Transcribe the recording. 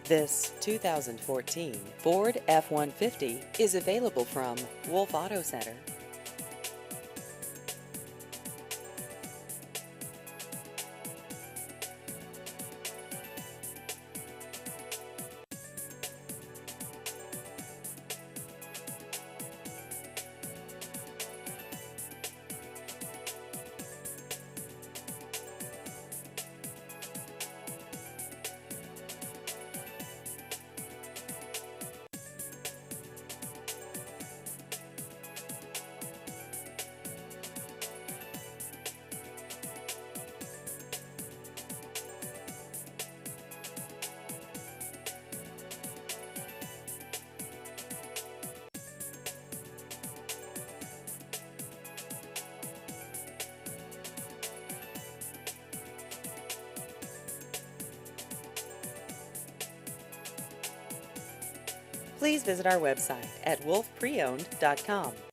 This 2014 Ford F-150 is available from Wolf Auto Center. Please visit our website at wolfpreowned.com.